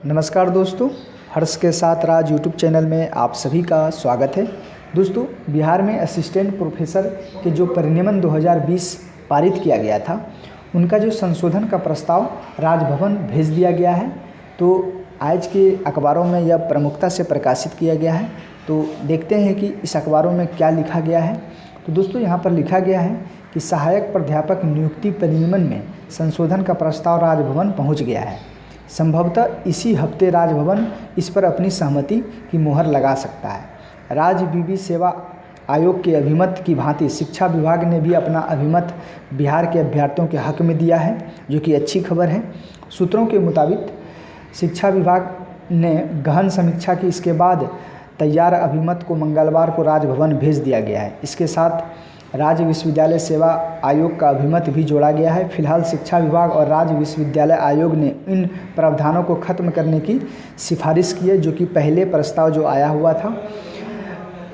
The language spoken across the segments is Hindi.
नमस्कार दोस्तों, हर्ष के साथ राज यूट्यूब चैनल में आप सभी का स्वागत है। दोस्तों, बिहार में असिस्टेंट प्रोफेसर के जो परिनियमन 2020 पारित किया गया था, उनका जो संशोधन का प्रस्ताव राजभवन भेज दिया गया है। तो आज के अखबारों में यह प्रमुखता से प्रकाशित किया गया है। तो देखते हैं कि इस अखबारों में क्या लिखा गया है। तो दोस्तों, यहाँ पर लिखा गया है कि सहायक प्राध्यापक नियुक्ति परिनियमन में संशोधन का प्रस्ताव राजभवन पहुँच गया है। संभवतः इसी हफ्ते राजभवन इस पर अपनी सहमति की मुहर लगा सकता है। राज्य विवि सेवा आयोग के अभिमत की भांति शिक्षा विभाग ने भी अपना अभिमत बिहार के अभ्यर्थियों के हक में दिया है, जो कि अच्छी खबर है। सूत्रों के मुताबिक शिक्षा विभाग ने गहन समीक्षा की, इसके बाद तैयार अभिमत को मंगलवार को राजभवन भेज दिया गया है। इसके साथ राज्य विश्वविद्यालय सेवा आयोग का अभिमत भी जोड़ा गया है। फिलहाल शिक्षा विभाग और राज्य विश्वविद्यालय आयोग ने इन प्रावधानों को खत्म करने की सिफारिश की है, जो कि पहले प्रस्ताव जो आया हुआ था,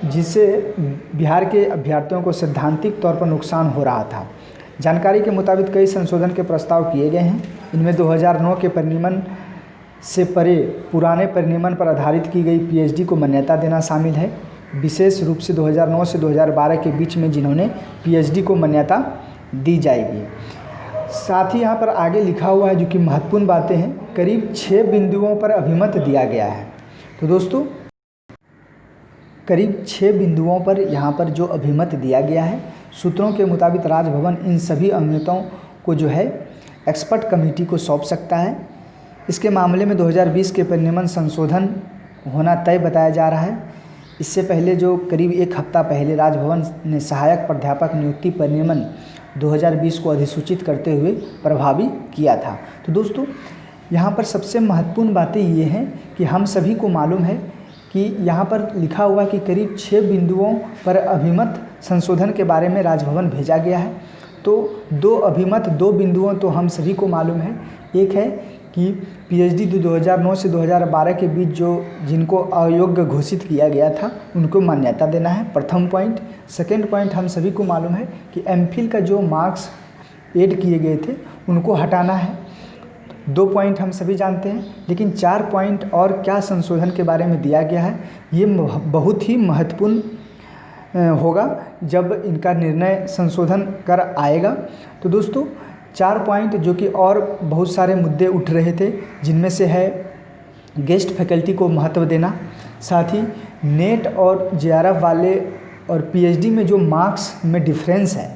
जिससे बिहार के अभ्यर्थियों को सैद्धांतिक तौर पर नुकसान हो रहा था। जानकारी के मुताबिक कई संशोधन के प्रस्ताव किए गए हैं। इनमें 2009 के परिनियमन से परे पुराने परिनियमन पर आधारित की गई पीएचडी को मान्यता देना शामिल है, विशेष रूप से 2009 से 2012 के बीच में जिन्होंने पीएचडी को मान्यता दी जाएगी। साथ ही यहाँ पर आगे लिखा हुआ है, जो कि महत्वपूर्ण बातें हैं, करीब 6 बिंदुओं पर अभिमत दिया गया है। तो दोस्तों, करीब 6 बिंदुओं पर यहाँ पर जो अभिमत दिया गया है, सूत्रों के मुताबिक राजभवन इन सभी अभिमतों को जो है एक्सपर्ट कमेटी को सौंप सकता है। इसके मामले में 2020 के परिनियमन संशोधन होना तय बताया जा रहा है। इससे पहले जो करीब एक हफ्ता पहले राजभवन ने सहायक प्राध्यापक नियुक्ति परिनियमन 2020 को अधिसूचित करते हुए प्रभावी किया था। तो दोस्तों, यहाँ पर सबसे महत्वपूर्ण बातें ये हैं कि हम सभी को मालूम है कि यहाँ पर लिखा हुआ कि करीब 6 बिंदुओं पर अभिमत संशोधन के बारे में राजभवन भेजा गया है। तो 2 बिंदुओं तो हम सभी को मालूम है। एक है कि पीएचडी 2009 से 2012 के बीच जिनको अयोग्य घोषित किया गया था, उनको मान्यता देना है, प्रथम पॉइंट। सेकंड पॉइंट हम सभी को मालूम है कि एमफिल का जो मार्क्स ऐड किए गए थे, उनको हटाना है। 2 पॉइंट हम सभी जानते हैं, लेकिन 4 पॉइंट और क्या संशोधन के बारे में दिया गया है, ये बहुत ही महत्वपूर्ण होगा जब इनका निर्णय संशोधन कर आएगा। तो दोस्तों, 4 पॉइंट जो कि और बहुत सारे मुद्दे उठ रहे थे, जिनमें से है गेस्ट फैकल्टी को महत्व देना, साथ ही नेट और जेआरएफ वाले और पीएचडी में जो मार्क्स में डिफरेंस है,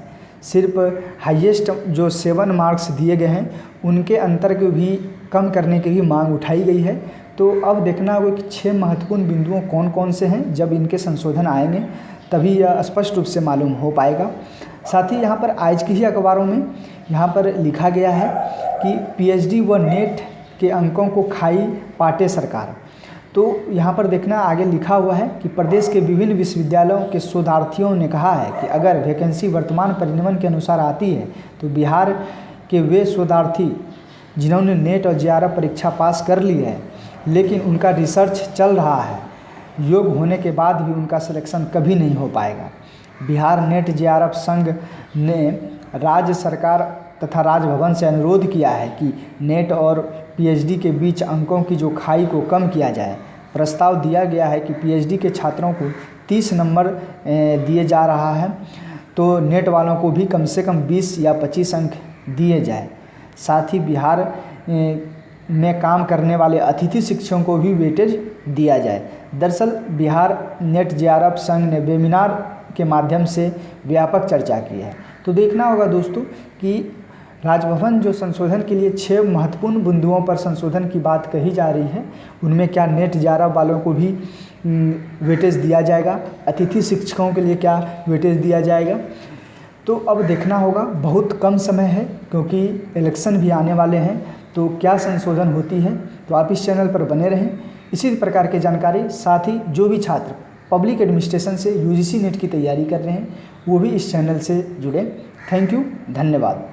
सिर्फ हाईएस्ट जो 7 मार्क्स दिए गए हैं, उनके अंतर को भी कम करने की भी मांग उठाई गई है। तो अब देखना होगा कि 6 महत्वपूर्ण बिंदुओं कौन कौन से हैं। जब इनके संशोधन आएंगे तभी यह स्पष्ट रूप से मालूम हो पाएगा। साथ ही यहाँ पर आज की ही अखबारों में यहाँ पर लिखा गया है कि पीएचडी व नेट के अंकों को खाई पाटे सरकार। तो यहाँ पर देखना आगे लिखा हुआ है कि प्रदेश के विभिन्न विश्वविद्यालयों के शोधार्थियों ने कहा है कि अगर वैकेंसी वर्तमान परिनियमन के अनुसार आती है तो बिहार के वे शोधार्थी जिन्होंने नेट और जेआरएफ परीक्षा पास कर ली है, लेकिन उनका रिसर्च चल रहा है, योग्य होने के बाद भी उनका सिलेक्शन कभी नहीं हो पाएगा। बिहार नेट जेआरएफ संघ ने राज्य सरकार तथा राजभवन से अनुरोध किया है कि नेट और पीएचडी के बीच अंकों की जो खाई को कम किया जाए। प्रस्ताव दिया गया है कि पीएचडी के छात्रों को 30 नंबर दिए जा रहा है, तो नेट वालों को भी कम से कम 20 या 25 अंक दिए जाए। साथ ही बिहार में काम करने वाले अतिथि शिक्षकों को भी वेटेज दिया जाए। दरअसल बिहार नेट जेआरएफ संघ ने वेबिनार के माध्यम से व्यापक चर्चा की है। तो देखना होगा दोस्तों कि राजभवन जो संशोधन के लिए 6 महत्वपूर्ण बिंदुओं पर संशोधन की बात कही जा रही है, उनमें क्या नेट जेआरएफ वालों को भी वेटेज दिया जाएगा, अतिथि शिक्षकों के लिए क्या वेटेज दिया जाएगा। तो अब देखना होगा, बहुत कम समय है क्योंकि इलेक्शन भी आने वाले हैं। तो क्या संशोधन होती है, तो आप इस चैनल पर बने रहें। इसी प्रकार की जानकारी, साथ ही जो भी छात्र पब्लिक एडमिनिस्ट्रेशन से यूजीसी नेट की तैयारी कर रहे हैं, वो भी इस चैनल से जुड़े। थैंक यू, धन्यवाद।